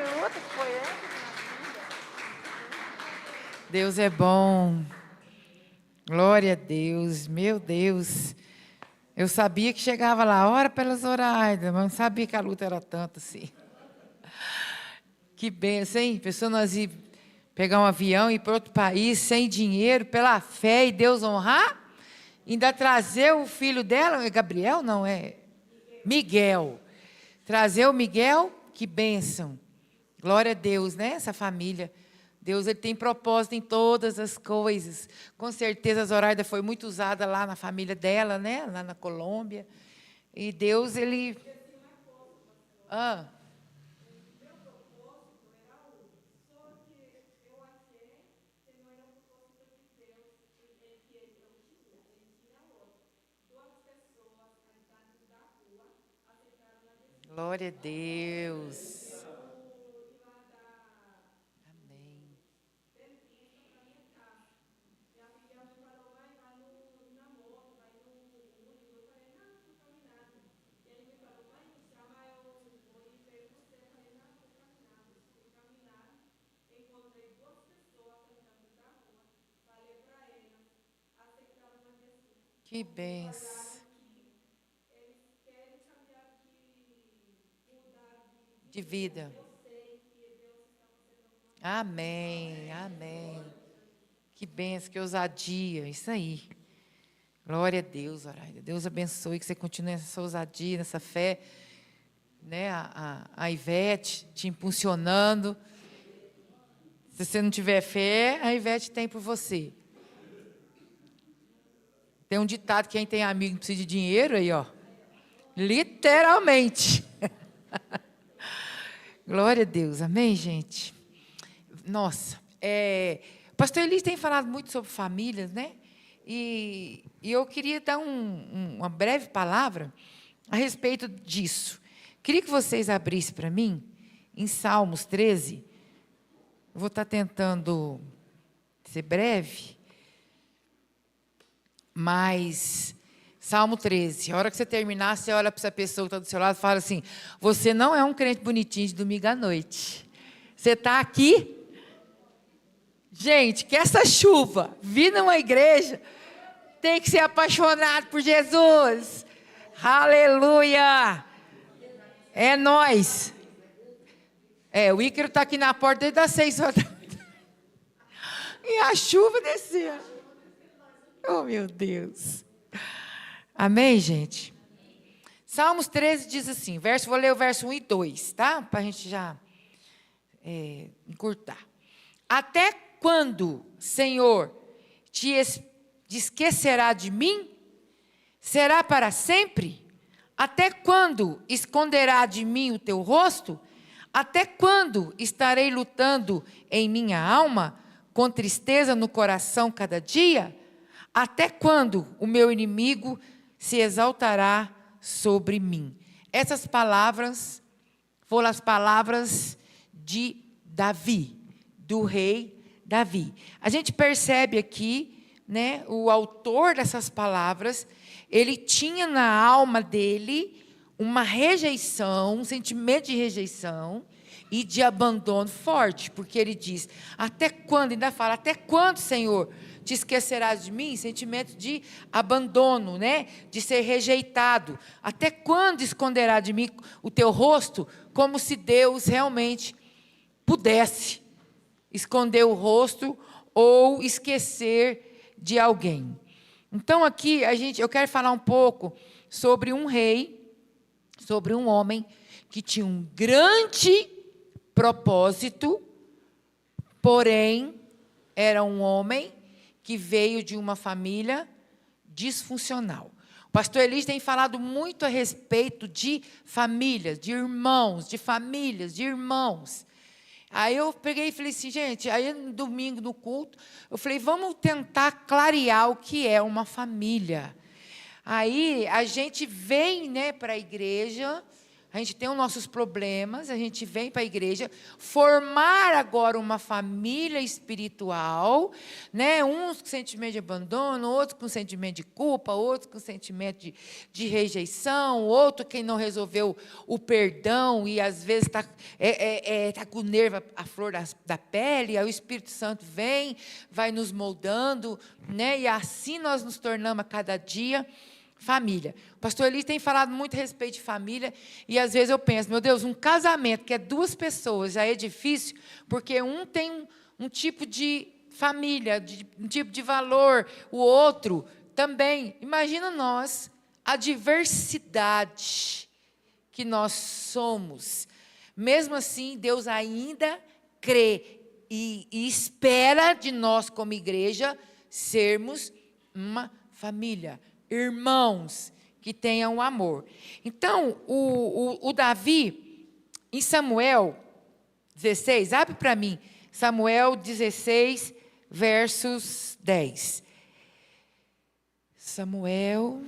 outra que foi essa? Deus é bom. Glória a Deus. Meu Deus. Eu sabia que chegava lá a hora para elas orarem, mas não sabia que a luta era tanto assim. Que benção, hein? Pessoa nós ir pegar um avião e ir para outro país sem dinheiro, pela fé e Deus honrar, ainda trazer o filho dela, é Gabriel? Não, é Miguel. Trazer o Miguel, que bênção. Glória a Deus, né? Essa família. Deus, ele tem propósito em todas as coisas. Com certeza a Zoraida foi muito usada lá na família dela, né? Lá na Colômbia. E Deus, ele... Ah. Glória a Deus. Amém. Que benção. De vida. Amém, amém. Que benção, que ousadia, isso aí. Glória a Deus, Zoraida. Deus abençoe, que você continue nessa ousadia, nessa fé, né? A Ivete te impulsionando. Se você não tiver fé, a Ivete tem por você. Tem um ditado: quem tem amigo não precisa de dinheiro, aí, ó. Literalmente. Glória a Deus, amém, gente? Nossa, o pastor Elis tem falado muito sobre famílias, né? E eu queria dar uma breve palavra a respeito disso. Queria que vocês abrissem para mim, em Salmos 13. Eu vou estar tentando ser breve, mas Salmo 13, a hora que você terminar, você olha para essa pessoa que está do seu lado e fala assim: você não é um crente bonitinho de domingo à noite. Você está aqui. Gente, que essa chuva vir numa igreja, tem que ser apaixonado por Jesus. Aleluia! É nós. O Ícaro está aqui na porta desde as 6 horas da manhã. E a chuva descia. Oh, meu Deus. Amém, gente? Salmos 13 diz assim, vou ler o verso 1 e 2, tá? Para a gente já encurtar. Até quando, Senhor, te esquecerá de mim? Será para sempre? Até quando esconderá de mim o teu rosto? Até quando estarei lutando em minha alma, com tristeza no coração cada dia? Até quando o meu inimigo se exaltará sobre mim? Essas palavras foram as palavras de Davi, do rei Davi. A gente percebe aqui, né, o autor dessas palavras, ele tinha na alma dele uma rejeição, um sentimento de rejeição e de abandono forte, porque ele diz: até quando, ainda fala, até quando, Senhor, te esquecerás de mim? Sentimento de abandono, né? De ser rejeitado. Até quando esconderá de mim o teu rosto? Como se Deus realmente pudesse esconder o rosto ou esquecer de alguém. Então aqui eu quero falar um pouco sobre um rei, sobre um homem que tinha um grande propósito, porém era um homem que veio de uma família disfuncional. O pastor Elis tem falado muito a respeito de famílias, de irmãos, de famílias, de irmãos. Aí eu peguei e falei assim, gente, aí no domingo no culto, eu falei, vamos tentar clarear o que é uma família. Aí a gente vem, né, para a igreja, a gente tem os nossos problemas, a gente vem para a igreja, formar agora uma família espiritual, né? Uns com sentimento de abandono, outros com sentimento de culpa, outros com sentimento de rejeição, outro quem não resolveu o perdão e às vezes está tá com o nervo à flor da pele, aí o Espírito Santo vem, vai nos moldando, né? E assim nós nos tornamos a cada dia família. O pastor Eli tem falado muito a respeito de família, e às vezes eu penso, meu Deus, um casamento que é 2 pessoas já é difícil, porque um tem um tipo de família, um tipo de valor, o outro também. Imagina nós, a diversidade que nós somos. Mesmo assim, Deus ainda crê e espera de nós, como igreja, sermos uma família. Irmãos que tenham amor. Então, o Davi, em Samuel 16, abre para mim, Samuel 16, versos 10. Samuel,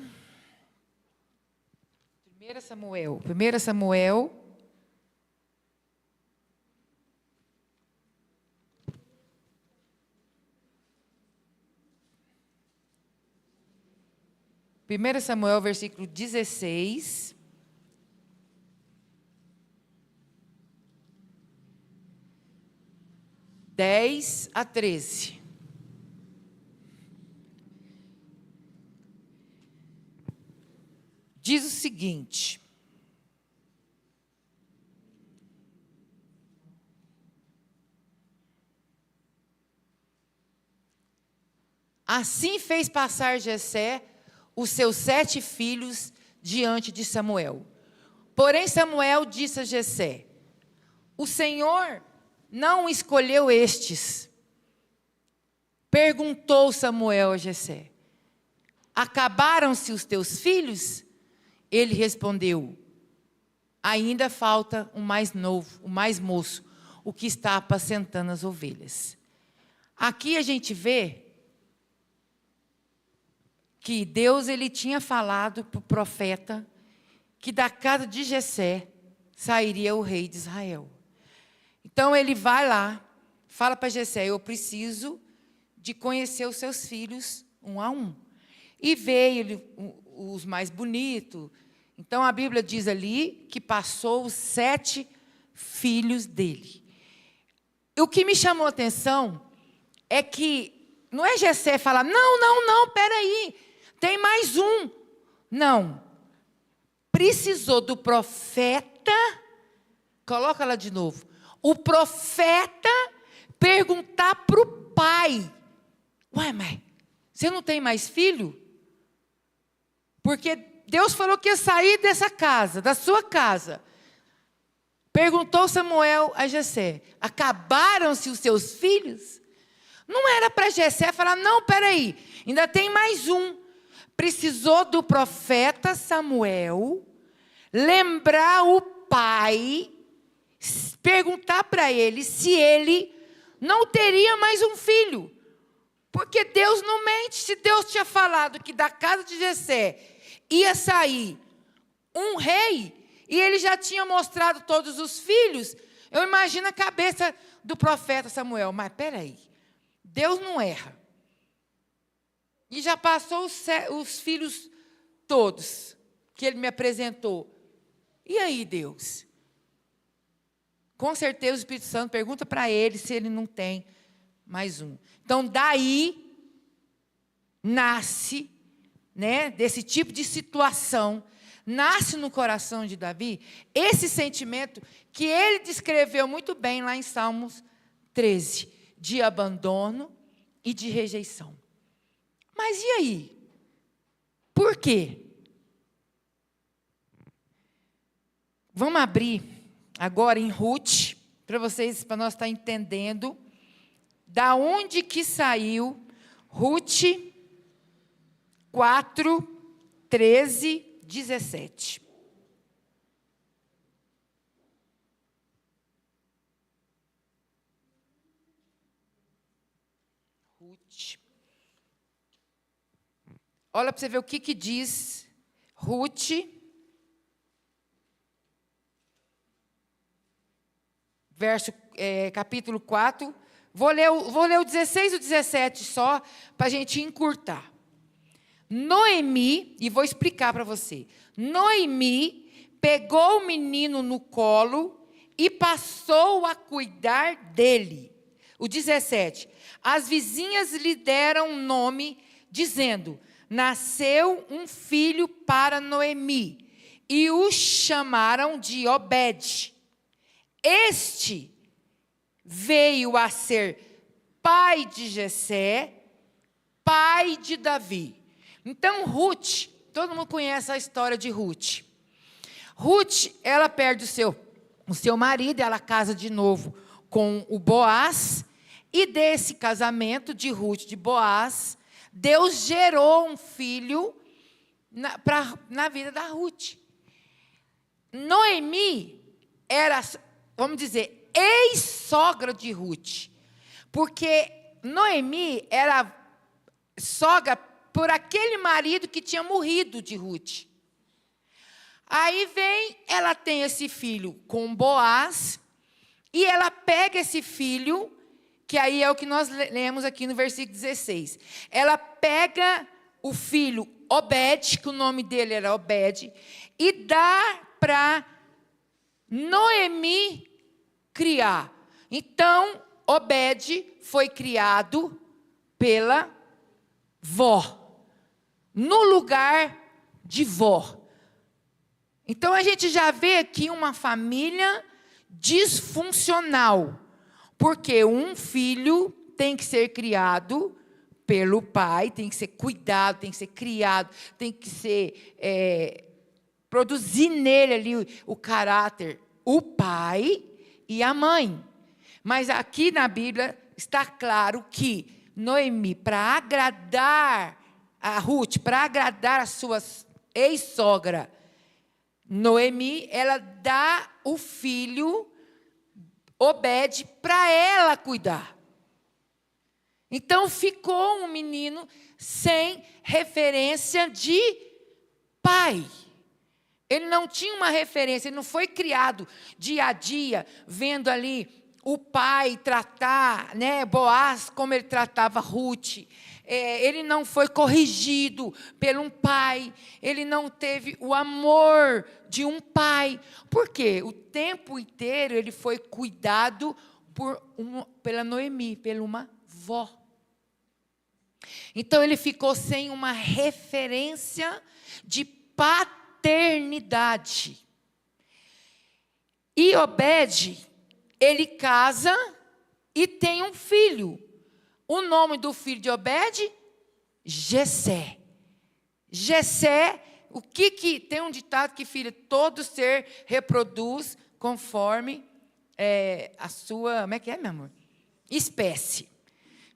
1 Samuel, versículo 16. Dez a 13. Diz o seguinte: assim fez passar Jessé os seus 7 filhos diante de Samuel. Porém Samuel disse a Jessé: o Senhor não escolheu estes. Perguntou Samuel a Jessé: acabaram-se os teus filhos? Ele respondeu: ainda falta o mais novo, o mais moço, o que está apacentando as ovelhas. Aqui a gente vê que Deus ele tinha falado para o profeta que da casa de Jessé sairia o rei de Israel. Então ele vai lá, fala para Jessé: eu preciso de conhecer os seus filhos um a um. E veio os mais bonitos. Então a Bíblia diz ali que passou os 7 filhos dele. O que me chamou a atenção é que não é Jessé falar: não, peraí, tem mais um. Não. Precisou do profeta, coloca lá de novo, o profeta perguntar para o pai: ué, mas você não tem mais filho? Porque Deus falou que ia sair dessa casa, da sua casa. Perguntou Samuel a Jessé: acabaram-se os seus filhos? Não era para Jessé falar: não, peraí, ainda tem mais um. Precisou do profeta Samuel lembrar o pai, perguntar para ele se ele não teria mais um filho. Porque Deus não mente. Se Deus tinha falado que da casa de Jessé ia sair um rei, e ele já tinha mostrado todos os filhos, eu imagino a cabeça do profeta Samuel: mas peraí, Deus não erra. E já passou os filhos todos que ele me apresentou. E aí, Deus? Com certeza o Espírito Santo pergunta para ele se ele não tem mais um. Então, daí nasce, né, desse tipo de situação, nasce no coração de Davi esse sentimento que ele descreveu muito bem lá em Salmos 13, de abandono e de rejeição. Mas e aí? Por quê? Vamos abrir agora em Ruth, para nós estar entendendo da onde que saiu Ruth 4, 13, 17. Ruth. Olha para você ver o que diz Ruth capítulo 4. Vou ler o 16 e o 17 só, para a gente encurtar. Noemi, e vou explicar para você. Noemi pegou o menino no colo e passou a cuidar dele. O 17. As vizinhas lhe deram nome, dizendo: nasceu um filho para Noemi, e o chamaram de Obed. Este veio a ser pai de Jessé, pai de Davi. Então, Ruth, todo mundo conhece a história de Ruth. Ruth, ela perde o seu marido, ela casa de novo com o Boaz, e desse casamento de Ruth e de Boaz, Deus gerou um filho na vida da Ruth. Noemi era, vamos dizer, ex-sogra de Ruth, porque Noemi era sogra por aquele marido que tinha morrido de Ruth. Aí ela tem esse filho com Boaz, e ela pega esse filho, que aí é o que nós lemos aqui no versículo 16. Ela pega o filho Obed, que o nome dele era Obed, e dá para Noemi criar. Então, Obed foi criado pela vó, no lugar de vó. Então, a gente já vê aqui uma família disfuncional, porque um filho tem que ser criado pelo pai, tem que ser cuidado, tem que ser criado, tem que ser produzir nele ali o caráter, o pai e a mãe. Mas aqui na Bíblia está claro que Noemi, para agradar a Ruth, para agradar a sua ex-sogra, Noemi, ela dá o filho Obed para ela cuidar. Então ficou um menino sem referência de pai. Ele não tinha uma referência, ele não foi criado dia a dia, vendo ali o pai tratar, Boaz, como ele tratava Ruth. Ele não foi corrigido por um pai, ele não teve o amor de um pai. Por quê? O tempo inteiro ele foi cuidado pela Noemi, pela uma vó. Então ele ficou sem uma referência de paternidade. E Obed, ele casa e tem um filho. O nome do filho de Obed? Jessé. Jessé, o que tem um ditado que, filho, todo ser reproduz conforme a sua, como é que é, meu amor? Espécie.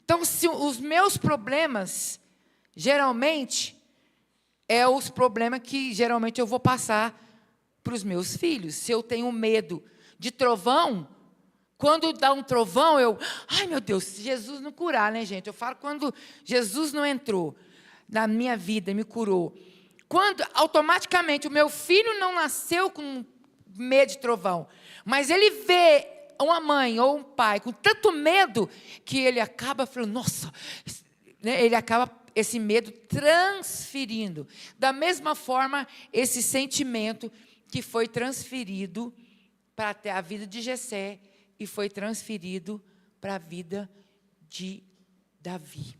Então, se os meus problemas, geralmente, os problemas que geralmente eu vou passar para os meus filhos. Se eu tenho medo de trovão, quando dá um trovão, ai meu Deus, se Jesus não curar, né, gente? Eu falo quando Jesus não entrou na minha vida, me curou. Quando automaticamente o meu filho não nasceu com medo de trovão, mas ele vê uma mãe ou um pai com tanto medo que ele acaba falando, nossa, ele acaba esse medo transferindo. Da mesma forma, esse sentimento que foi transferido para a vida de Jessé e foi transferido para a vida de Davi.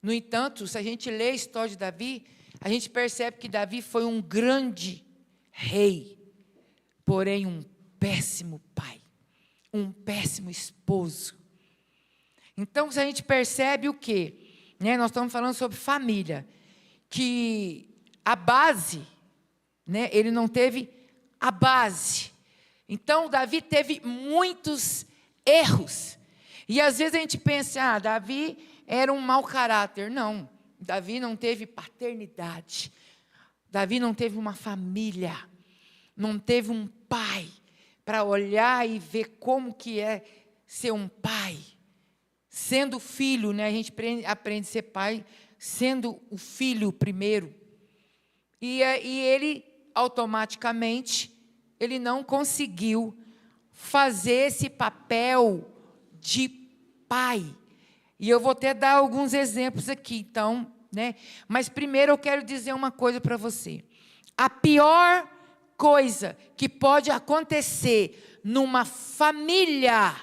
No entanto, se a gente lê a história de Davi, a gente percebe que Davi foi um grande rei, porém um péssimo pai, um péssimo esposo. Então, se a gente percebe o quê? Nós estamos falando sobre família, que a base, ele não teve a base. Então, Davi teve muitos erros. E, às vezes, a gente pensa, Davi era um mau caráter. Não, Davi não teve paternidade. Davi não teve uma família. Não teve um pai para olhar e ver como que é ser um pai. Sendo filho, a gente aprende a ser pai, sendo o filho primeiro. E ele, automaticamente, ele não conseguiu fazer esse papel de pai. E eu vou até dar alguns exemplos aqui, então, né? Mas primeiro eu quero dizer uma coisa para você. A pior coisa que pode acontecer numa família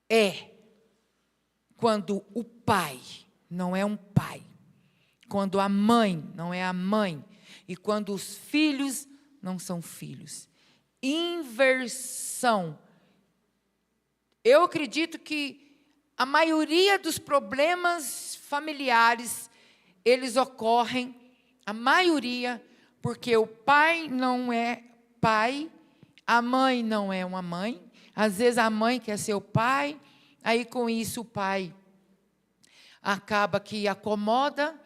é quando o pai não é um pai, quando a mãe não é a mãe, e quando os filhos não são filhos. Inversão. Eu acredito que a maioria dos problemas familiares, eles ocorrem, a maioria, porque o pai não é pai, a mãe não é uma mãe, às vezes a mãe quer ser o pai, aí com isso o pai acaba que acomoda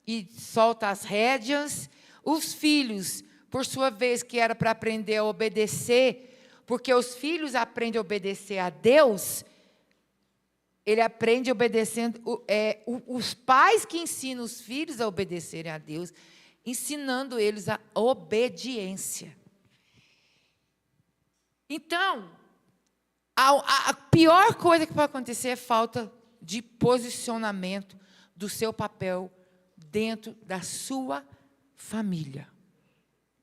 e solta as rédeas. Os filhos, por sua vez, que era para aprender a obedecer, porque os filhos aprendem a obedecer a Deus, ele aprende obedecendo, os pais que ensinam os filhos a obedecerem a Deus, ensinando eles a obediência. Então, a pior coisa que pode acontecer é falta de posicionamento do seu papel dentro da sua família.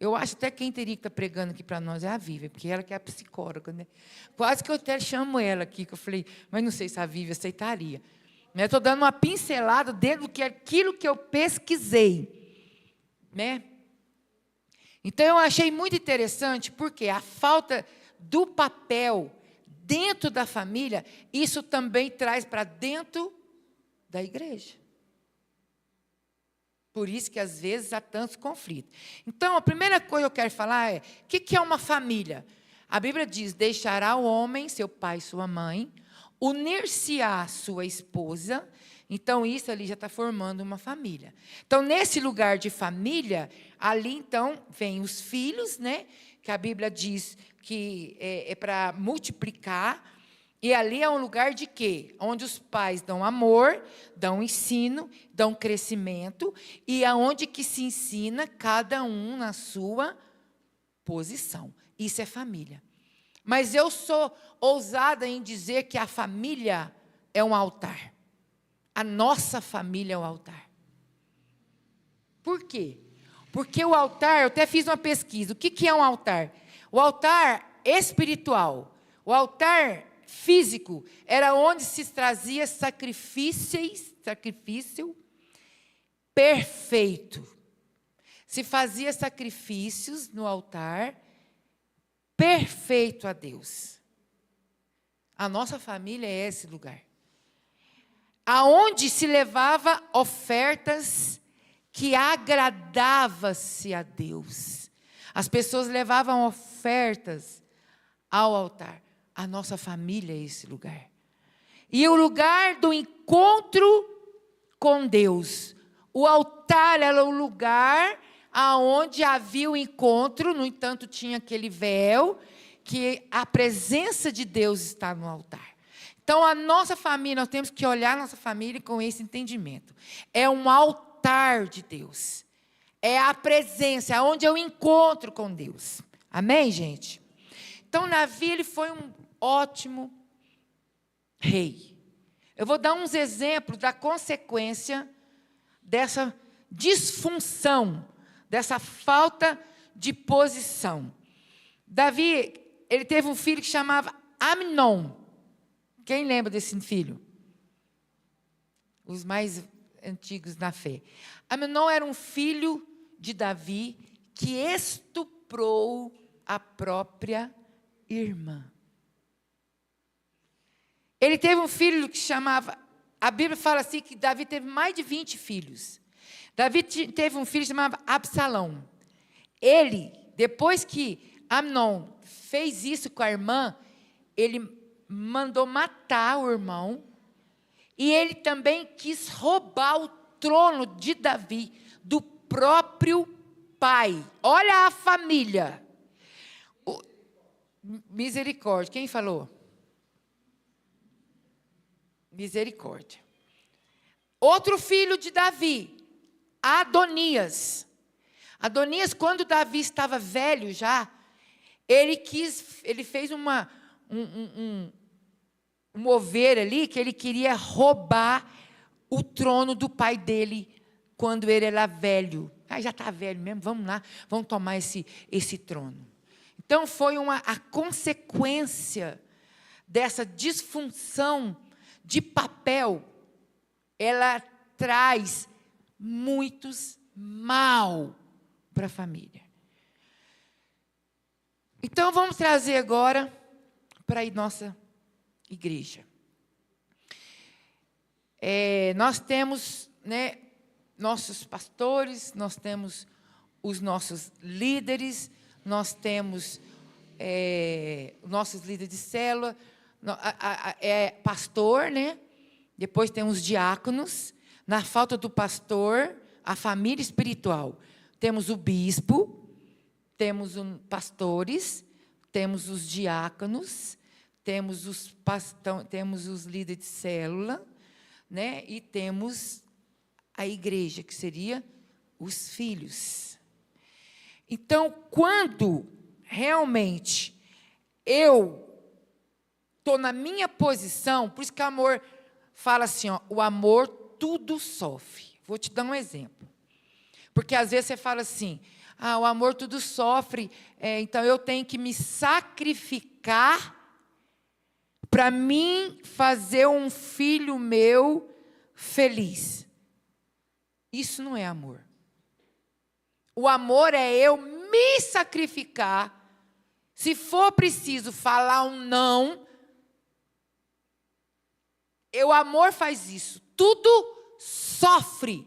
Eu acho até que quem teria que estar pregando aqui para nós é a Vívia, porque ela que é a psicóloga, né? Quase que eu até chamo ela aqui, que eu falei, mas não sei se a Vívia aceitaria. Eu estou dando uma pincelada dentro daquilo que eu pesquisei, né? Então, eu achei muito interessante, porque a falta do papel dentro da família, isso também traz para dentro da igreja. Por isso que, às vezes, há tantos conflitos. Então, a primeira coisa que eu quero falar é, o que é uma família? A Bíblia diz, deixará o homem, seu pai e sua mãe, unir-se-á a sua esposa. Então, isso ali já está formando uma família. Então, nesse lugar de família, ali, então, vem os filhos, né? Que a Bíblia diz que é para multiplicar. E ali é um lugar de quê? Onde os pais dão amor, dão ensino, dão crescimento, e aonde que se ensina cada um na sua posição. Isso é família. Mas eu sou ousada em dizer que a família é um altar. A nossa família é um altar. Por quê? Porque o altar, eu até fiz uma pesquisa, o que é um altar? O altar espiritual, o altar físico, era onde se trazia sacrifício perfeito. Se fazia sacrifícios no altar perfeito a Deus. A nossa família é esse lugar. Aonde se levava ofertas que agradava-se a Deus. As pessoas levavam ofertas ao altar. A nossa família é esse lugar. E o lugar do encontro com Deus. O altar era o lugar aonde havia o encontro, no entanto, tinha aquele véu, que a presença de Deus está no altar. Então, a nossa família, nós temos que olhar a nossa família com esse entendimento. É um altar de Deus. É a presença, é onde eu encontro com Deus. Amém, gente? Então, Davi, ele foi um ótimo rei. Eu vou dar uns exemplos da consequência dessa disfunção, dessa falta de posição. Davi, ele teve um filho que chamava Amnon. Quem lembra desse filho? Os mais antigos na fé. Amnon era um filho de Davi que estuprou a própria irmã. Ele teve um filho que chamava, a Bíblia fala assim, que Davi teve mais de 20 filhos. Davi teve um filho que chamava Absalão. Ele, depois que Amnon fez isso com a irmã, ele mandou matar o irmão, e ele também quis roubar o trono de Davi, do próprio pai. Olha a família. Misericórdia. Quem falou? Misericórdia. Outro filho de Davi, Adonias. Adonias, quando Davi estava velho já, ele fez um mover ali, que ele queria roubar o trono do pai dele, quando ele era velho. Já está velho mesmo, vamos lá, vamos tomar esse trono. Então, foi a consequência dessa disfunção de papel, ela traz muitos mal para a família. Então, vamos trazer agora para a nossa igreja. Nós temos, nossos pastores, nós temos os nossos líderes, nós temos nossos líderes de célula, pastor, depois tem os diáconos. Na falta do pastor, a família espiritual, temos o bispo, temos os pastores, temos os diáconos, temos os líderes de célula, e temos a igreja, que seria os filhos. Então, quando realmente eu estou na minha posição, por isso que o amor fala assim, o amor tudo sofre. Vou te dar um exemplo. Porque às vezes você fala assim, o amor tudo sofre, então eu tenho que me sacrificar para mim fazer um filho meu feliz. Isso não é amor. O amor é eu me sacrificar. Se for preciso falar um não, o amor faz isso. Tudo sofre.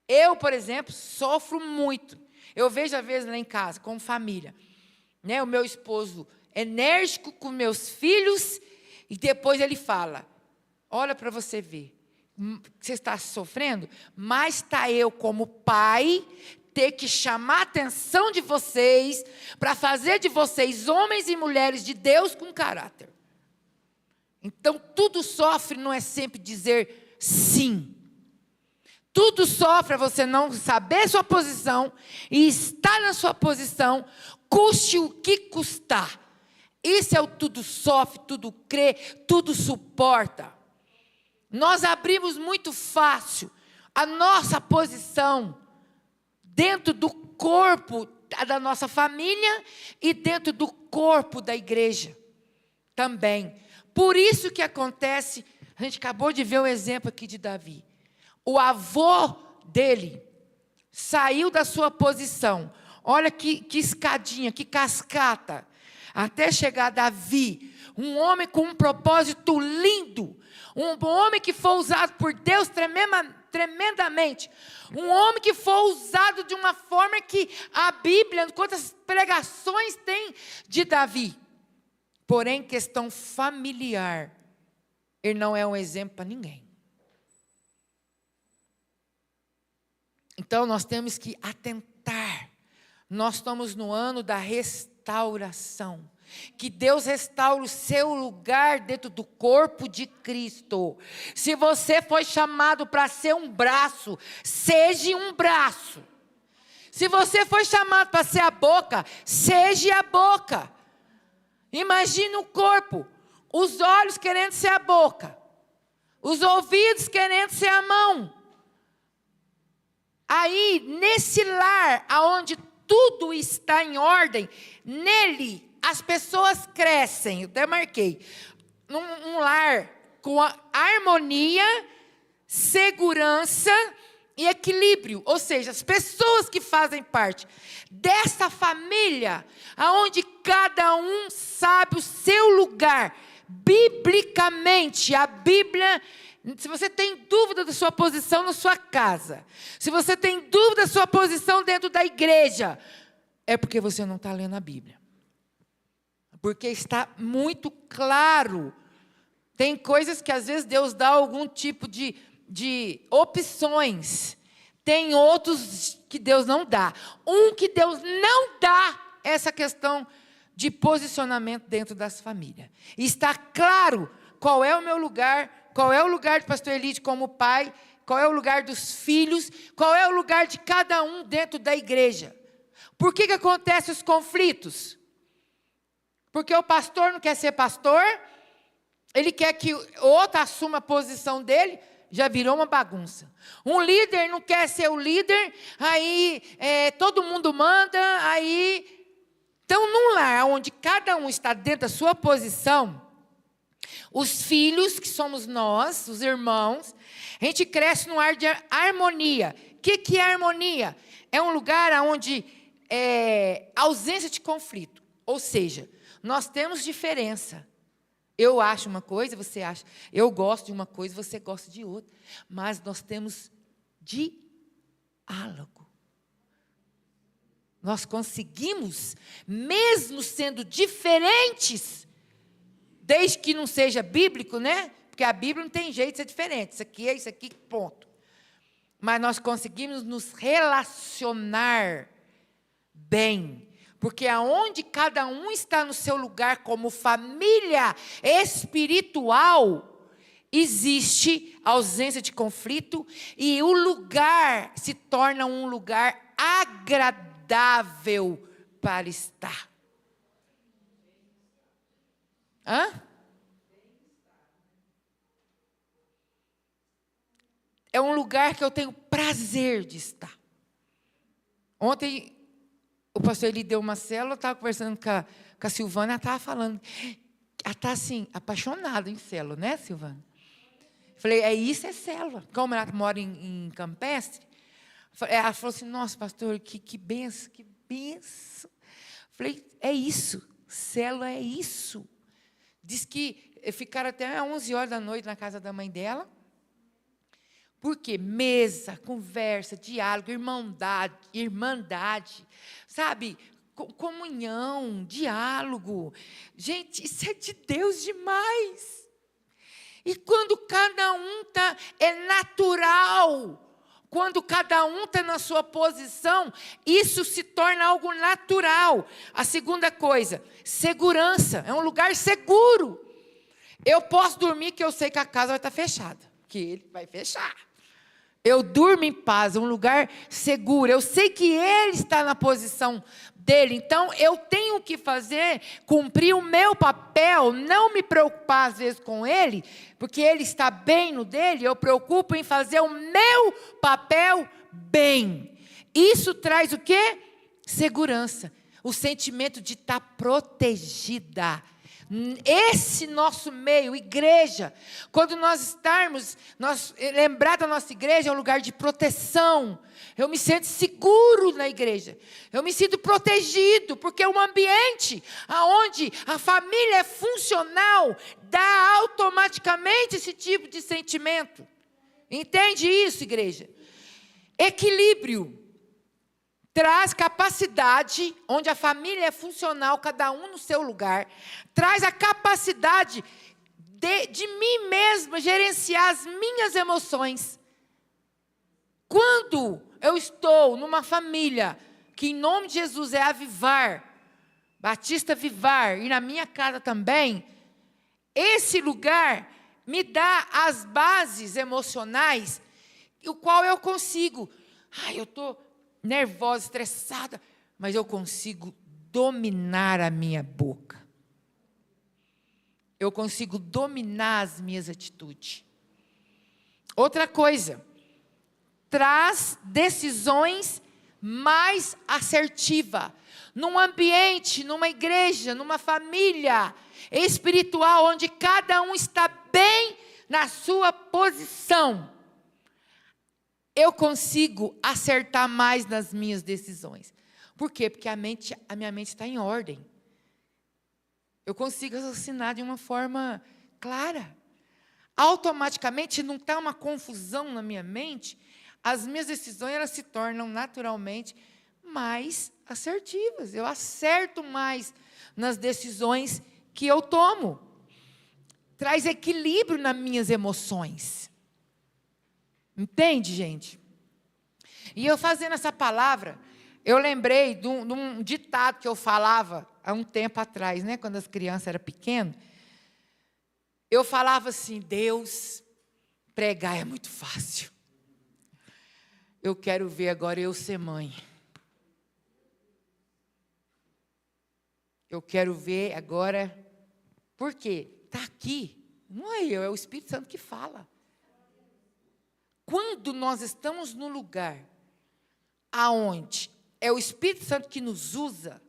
Eu, por exemplo, sofro muito. Eu vejo, às vezes, lá em casa, como família, o meu esposo enérgico com meus filhos, e depois ele fala, olha para você ver, você está sofrendo, mas está eu, como pai, ter que chamar a atenção de vocês, para fazer de vocês homens e mulheres de Deus com caráter. Então, tudo sofre não é sempre dizer sim. Tudo sofre é você não saber sua posição e estar na sua posição, custe o que custar. Isso é o tudo sofre, tudo crê, tudo suporta. Nós abrimos muito fácil a nossa posição dentro do corpo da nossa família e dentro do corpo da igreja também. Por isso que acontece, a gente acabou de ver o exemplo aqui de Davi. O avô dele saiu da sua posição. Olha que escadinha, que cascata. Até chegar Davi, um homem com um propósito lindo. Um homem que foi usado por Deus tremendamente. Um homem que foi usado de uma forma que a Bíblia, quantas pregações tem de Davi. Porém, questão familiar, ele não é um exemplo para ninguém. Então, nós temos que atentar. Nós estamos no ano da restauração. Que Deus restaure o seu lugar dentro do corpo de Cristo. Se você foi chamado para ser um braço, seja um braço. Se você foi chamado para ser a boca, seja a boca. Imagine o corpo, os olhos querendo ser a boca, os ouvidos querendo ser a mão. Aí, nesse lar, onde tudo está em ordem, nele as pessoas crescem. Eu até marquei. Um lar com harmonia, segurança e equilíbrio. Ou seja, as pessoas que fazem parte dessa família, onde cada um sabe o seu lugar, biblicamente, a Bíblia. Se você tem dúvida da sua posição na sua casa, se você tem dúvida da sua posição dentro da igreja, é porque você não está lendo a Bíblia. Porque está muito claro. Tem coisas que às vezes Deus dá algum tipo de opções. Tem outros que Deus não dá. Que Deus não dá é essa questão de posicionamento dentro das famílias. E está claro qual é o meu lugar. Qual é o lugar do pastor Elide como pai? Qual é o lugar dos filhos? Qual é o lugar de cada um dentro da igreja? Por que acontecem os conflitos? Porque o pastor não quer ser pastor, ele quer que o outro assuma a posição dele, já virou uma bagunça. Um líder não quer ser o líder, aí todo mundo manda, aí... Então, num lar onde cada um está dentro da sua posição, os filhos, que somos nós, os irmãos, a gente cresce num ar de harmonia. O que é harmonia? É um lugar onde ausência de conflito. Ou seja, nós temos diferença. Eu acho uma coisa, você acha. Eu gosto de uma coisa, você gosta de outra. Mas nós temos diálogo. Nós conseguimos, mesmo sendo diferentes, desde que não seja bíblico, né? Porque a Bíblia não tem jeito de ser diferente. Isso aqui é isso aqui, ponto. Mas nós conseguimos nos relacionar bem. Porque aonde cada um está no seu lugar como família espiritual, existe ausência de conflito e o lugar se torna um lugar agradável para estar. É um lugar que eu tenho prazer de estar. Ontem, o pastor ele deu uma célula, eu estava conversando com a Silvana, ela estava falando, ela está assim, apaixonada em célula, né, Silvana? Falei, isso é célula. Como ela mora em Campestre, ela falou assim, nossa, pastor, que benção, que benção. Falei, é isso, célula é isso. Diz que ficaram até 11 horas da noite na casa da mãe dela. Por quê? Mesa, conversa, diálogo, irmandade, sabe? Comunhão, diálogo. Gente, isso é de Deus demais. E quando cada um está, é natural. Quando cada um está na sua posição, isso se torna algo natural. A segunda coisa, segurança. É um lugar seguro. Eu posso dormir que eu sei que a casa vai estar fechada. Que ele vai fechar. Eu durmo em paz, é um lugar seguro. Eu sei que ele está na posição dele. Então, eu tenho que fazer, cumprir o meu papel, não me preocupar às vezes com ele, porque ele está bem no dele, eu preocupo em fazer o meu papel bem. Isso traz o quê? Segurança. O sentimento de estar protegida. Esse nosso meio, igreja, quando nós estarmos, lembrar da nossa igreja é um lugar de proteção. Eu me sinto seguro na igreja, eu me sinto protegido, porque é um ambiente onde a família é funcional, dá automaticamente esse tipo de sentimento. Entende isso, igreja? Equilíbrio. Traz capacidade, onde a família é funcional, cada um no seu lugar, traz a capacidade de mim mesma gerenciar as minhas emoções. Quando eu estou numa família, que em nome de Jesus é a Vivar, Batista Vivar, e na minha casa também, esse lugar me dá as bases emocionais, o qual eu consigo. Eu estou nervosa, estressada, mas eu consigo dominar a minha boca. Eu consigo dominar as minhas atitudes. Outra coisa, traz decisões mais assertivas. Num ambiente, numa igreja, numa família espiritual, onde cada um está bem na sua posição, eu consigo acertar mais nas minhas decisões. Por quê? Porque a minha mente está em ordem. Eu consigo raciocinar de uma forma clara. Automaticamente, não está uma confusão na minha mente, as minhas decisões elas se tornam naturalmente mais assertivas. Eu acerto mais nas decisões que eu tomo. Traz equilíbrio nas minhas emoções. Entende, gente? E eu fazendo essa palavra, eu lembrei de um ditado que eu falava há um tempo atrás, né, quando as crianças eram pequenas. Eu falava assim, Deus, pregar é muito fácil. Eu quero ver agora eu ser mãe. eu quero ver agora. Por quê? Está aqui. Não é eu, é o Espírito Santo que fala. Quando nós estamos no lugar aonde é o Espírito Santo que nos usa,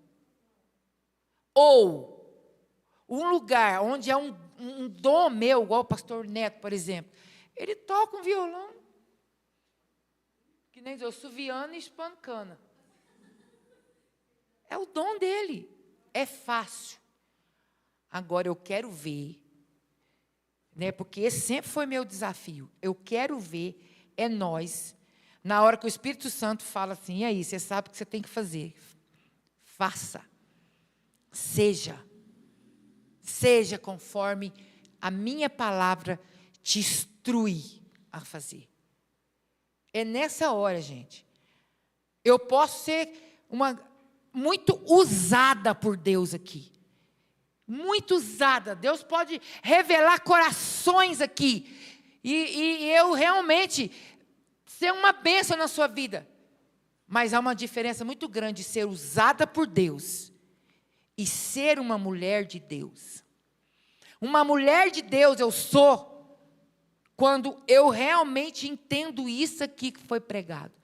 ou um lugar onde é um dom meu, igual o pastor Neto, por exemplo, ele toca um violão, que nem eu suviano e espancana. É o dom dele, é fácil. Agora eu quero ver, né, porque esse sempre foi meu desafio, eu quero ver, é nós, na hora que o Espírito Santo fala assim, e aí, você sabe o que você tem que fazer, faça, seja conforme a minha palavra te instrui a fazer. É nessa hora, gente, eu posso ser muito usada por Deus aqui, muito usada, Deus pode revelar corações aqui, e eu realmente ser uma bênção na sua vida, mas há uma diferença muito grande de ser usada por Deus e ser uma mulher de Deus. Uma mulher de Deus eu sou quando eu realmente entendo isso aqui que foi pregado.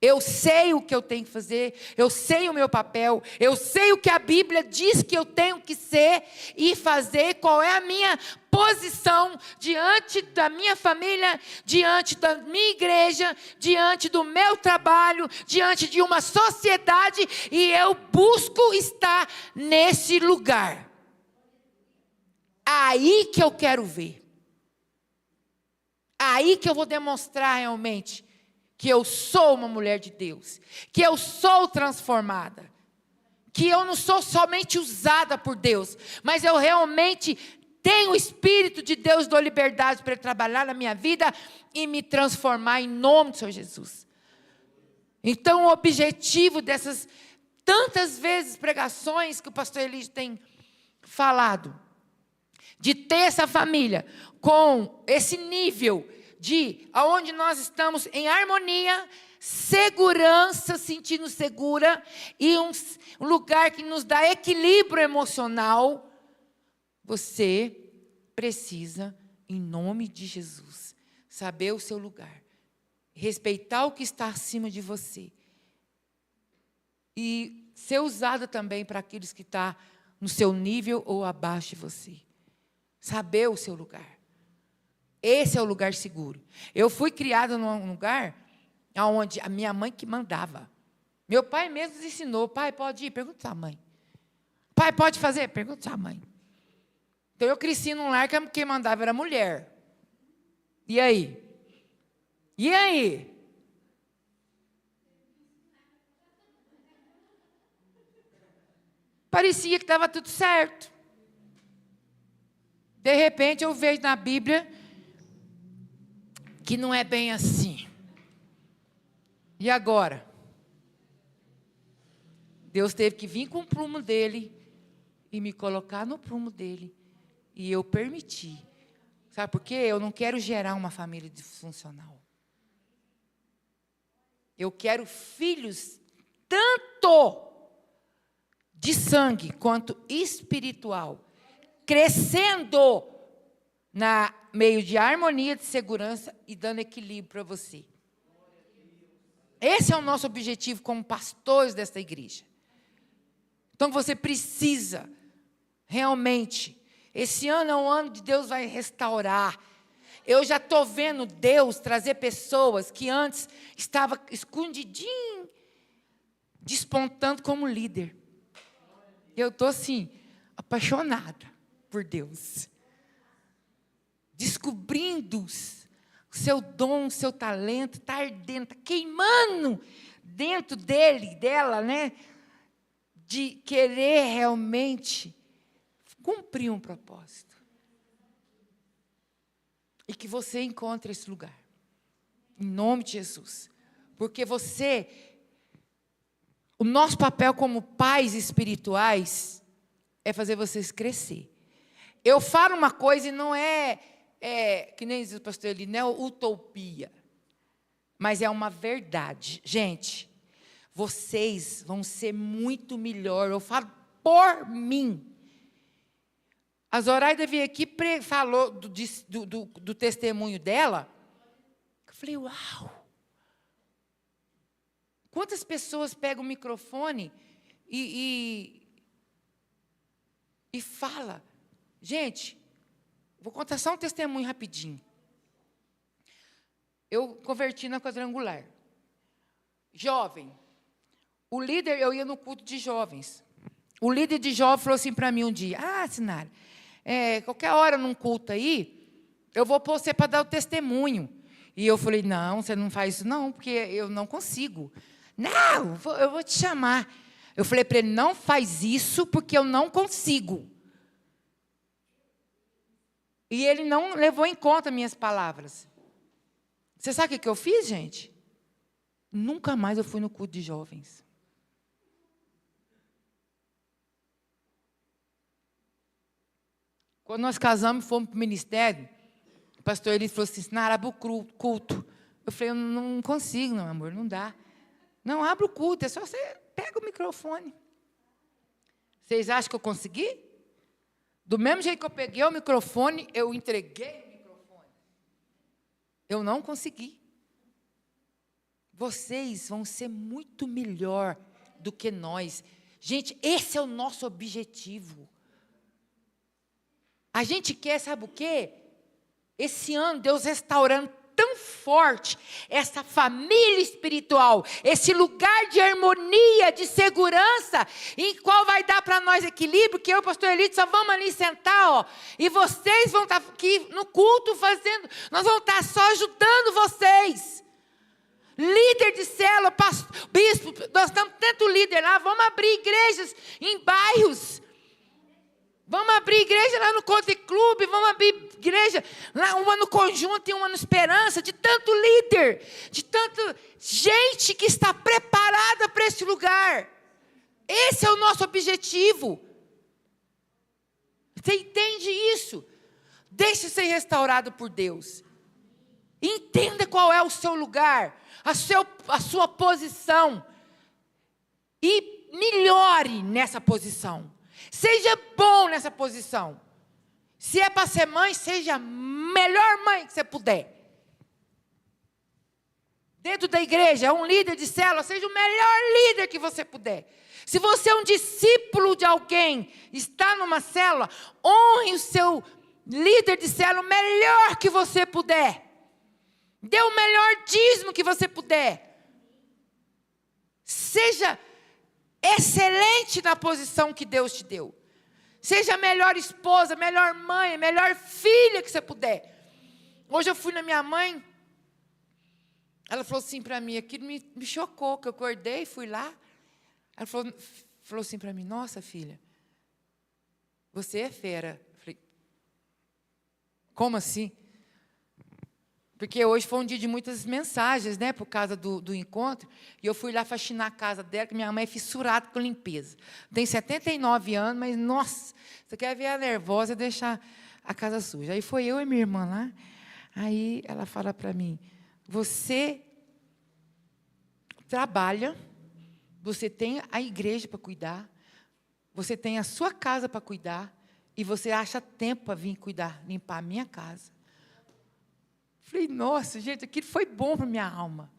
Eu sei o que eu tenho que fazer, eu sei o meu papel, eu sei o que a Bíblia diz que eu tenho que ser e fazer, qual é a minha posição diante da minha família, diante da minha igreja, diante do meu trabalho, diante de uma sociedade, e eu busco estar nesse lugar. Aí que eu quero ver. Aí que eu vou demonstrar realmente que eu sou uma mulher de Deus, que eu sou transformada, que eu não sou somente usada por Deus, mas eu realmente tenho o Espírito de Deus, dou liberdade para ele trabalhar na minha vida e me transformar em nome do Senhor Jesus. Então, o objetivo dessas tantas vezes pregações que o pastor Elídio tem falado, de ter essa família com esse nível de aonde nós estamos em harmonia, segurança, sentindo segura, e um lugar que nos dá equilíbrio emocional, você precisa, em nome de Jesus, saber o seu lugar, respeitar o que está acima de você, e ser usado também para aqueles que estão no seu nível ou abaixo de você. Saber o seu lugar. Esse é o lugar seguro. Eu fui criada num lugar onde a minha mãe que mandava. Meu pai mesmo nos ensinou. Pai, pode ir? Pergunta à mãe. Pai, pode fazer? Pergunta à mãe. Então, eu cresci num lar que quem mandava era mulher. E aí? E aí? Parecia que estava tudo certo. De repente, eu vejo na Bíblia que não é bem assim. E agora? Deus teve que vir com o prumo dele e me colocar no prumo dele. E eu permiti. Sabe por quê? Eu não quero gerar uma família disfuncional. Eu quero filhos tanto de sangue quanto espiritual, crescendo na meio de harmonia, de segurança e dando equilíbrio para você. Esse é o nosso objetivo como pastores desta igreja. Então você precisa, realmente, esse ano é um ano de Deus vai restaurar. Eu já estou vendo Deus trazer pessoas que antes estavam escondidinho, despontando como líder. Eu estou assim, apaixonada por Deus. Descobrindo o seu dom, o seu talento, está ardendo, está queimando dentro dele, dela, né? De querer realmente cumprir um propósito. E que você encontre esse lugar. Em nome de Jesus. Porque o nosso papel como pais espirituais é fazer vocês crescer. Eu falo uma coisa e não que nem diz o pastor ali, não é utopia, mas é uma verdade. Gente, vocês vão ser muito melhor. Eu falo por mim. A Zoraida veio aqui e falou do testemunho dela. Eu falei, uau! Quantas pessoas pegam o microfone e fala? Gente, vou contar só um testemunho rapidinho. Eu converti na Quadrangular. Jovem. O líder, eu ia no culto de jovens. O líder de jovens falou assim para mim um dia, Sinara, qualquer hora num culto aí, eu vou pôr você para dar o testemunho. E eu falei, não, você não faz isso não, porque eu não consigo. Não, eu vou te chamar. Eu falei para ele, não faz isso, porque eu não consigo. E ele não levou em conta minhas palavras. Você sabe o que eu fiz, gente? Nunca mais eu fui no culto de jovens. Quando nós casamos, fomos para o ministério, o pastor ele falou assim, Sinara, abre o culto. Eu falei, eu não consigo, não, amor, não dá. Não, abre o culto, é só você pega o microfone. Vocês acham que eu consegui? Do mesmo jeito que eu peguei o microfone, eu entreguei o microfone. Eu não consegui. Vocês vão ser muito melhor do que nós. Gente, esse é o nosso objetivo. A gente quer, sabe o quê? Esse ano, Deus restaurando tão forte essa família espiritual, esse lugar de harmonia, de segurança, em qual vai dar para nós equilíbrio, que eu e o pastor Elite só vamos ali sentar, e vocês vão estar aqui no culto fazendo, nós vamos estar só ajudando vocês. Líder de célula, bispo, nós estamos tanto líder lá, vamos abrir igrejas em bairros. Vamos abrir igreja lá no Country Club, vamos abrir igreja lá, uma no Conjunto e uma no Esperança, de tanto líder, de tanta gente que está preparada para esse lugar. Esse é o nosso objetivo. Você entende isso? Deixe ser restaurado por Deus. Entenda qual é o seu lugar, a sua posição. E melhore nessa posição. Seja bom nessa posição. Se é para ser mãe, seja a melhor mãe que você puder. Dentro da igreja, um líder de célula, seja o melhor líder que você puder. Se você é um discípulo de alguém, está numa célula, honre o seu líder de célula o melhor que você puder. Dê o melhor dízimo que você puder. Seja excelente na posição que Deus te deu. Seja a melhor esposa, melhor mãe, melhor filha que você puder. Hoje eu fui na minha mãe. Ela falou assim para mim, aquilo me chocou, que eu acordei, fui lá. Ela falou assim para mim, nossa filha, você é fera. Eu falei, como assim? Porque hoje foi um dia de muitas mensagens, né, por causa do encontro, e eu fui lá faxinar a casa dela, que minha mãe é fissurada com limpeza. Tem 79 anos, mas, nossa, você quer ver a nervosa deixar a casa suja. Aí foi eu e minha irmã lá, aí ela fala para mim, você trabalha, você tem a igreja para cuidar, você tem a sua casa para cuidar, e você acha tempo para vir cuidar, limpar a minha casa. Falei, nossa, gente, aquilo foi bom para a minha alma.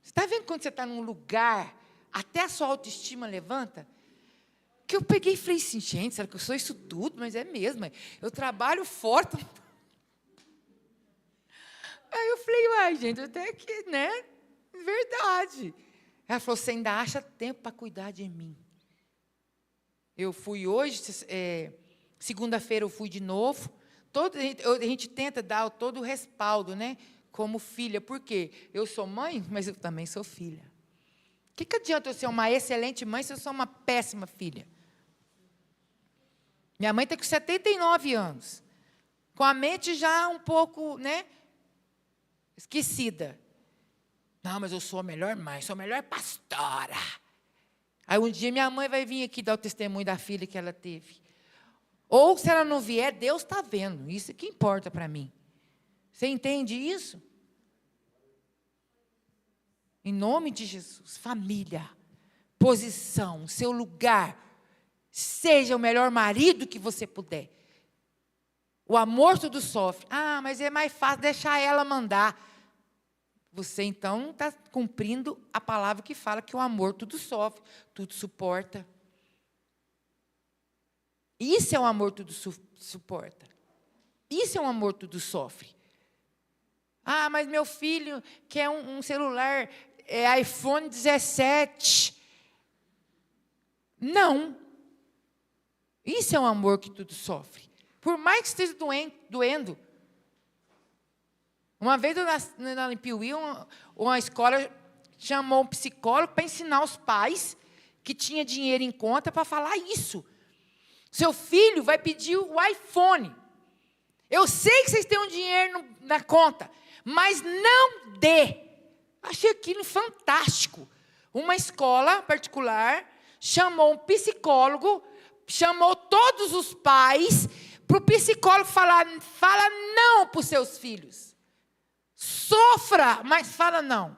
Você está vendo quando você está num lugar, até a sua autoestima levanta? Que eu peguei e falei assim, gente, será que eu sou isso tudo? Mas é mesmo, eu trabalho forte. Aí eu falei, uai, gente, até que, né, verdade. Ela falou, você ainda acha tempo para cuidar de mim. Eu fui hoje, segunda-feira eu fui de novo. A gente tenta dar todo o respaldo, né? Como filha. Por quê? Eu sou mãe, mas eu também sou filha. O que adianta eu ser uma excelente mãe se eu sou uma péssima filha? Minha mãe está com 79 anos. Com a mente já um pouco, né? Esquecida. Não, mas eu sou a melhor mãe, sou a melhor pastora. Aí um dia minha mãe vai vir aqui dar o testemunho da filha que ela teve. Ou, se ela não vier, Deus está vendo. Isso que importa para mim. Você entende isso? Em nome de Jesus. Família, posição, seu lugar. Seja o melhor marido que você puder. O amor tudo sofre. Ah, mas é mais fácil deixar ela mandar. Você, então, não está cumprindo a palavra que fala que o amor tudo sofre, tudo suporta. Isso é um amor tudo suporta. Isso é um amor tudo sofre. Ah, mas meu filho quer um celular iPhone 17. Não. Isso é um amor que tudo sofre. Por mais que esteja doendo. Uma vez na Piuí, uma escola chamou um psicólogo para ensinar os pais que tinha dinheiro em conta para falar isso. Seu filho vai pedir o iPhone. Eu sei que vocês têm um dinheiro na conta, mas não dê. Achei aquilo fantástico. Uma escola particular chamou um psicólogo, chamou todos os pais, para o psicólogo fala não para os seus filhos. Sofra, mas fala não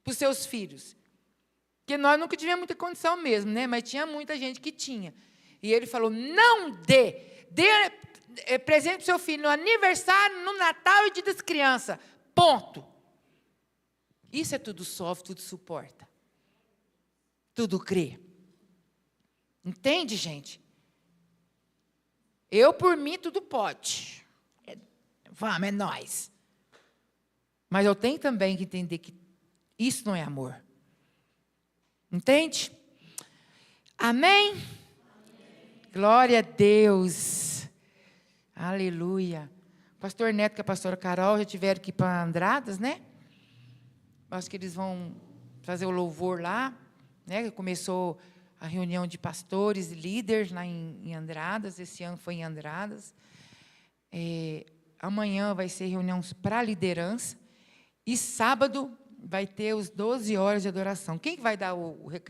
para os seus filhos. Porque nós nunca tivemos muita condição mesmo, né? Mas tinha muita gente que tinha. E ele falou, não dê. Dê presente para o seu filho no aniversário, no Natal e Dia das Crianças. Ponto. Isso é tudo sofre, tudo suporta. Tudo crê. Entende, gente? Eu, por mim, tudo pode. Vamos, é nós. Mas eu tenho também que entender que isso não é amor. Entende? Amém? Amém. Glória a Deus. Aleluia. O pastor Neto e a pastora Carol já tiveram que ir para Andradas, né? Acho que eles vão fazer o louvor lá, né? Começou a reunião de pastores e líderes lá em Andradas. Esse ano foi em Andradas. Amanhã vai ser reunião para liderança. E sábado vai ter os 12 horas de adoração. Quem vai dar o recado?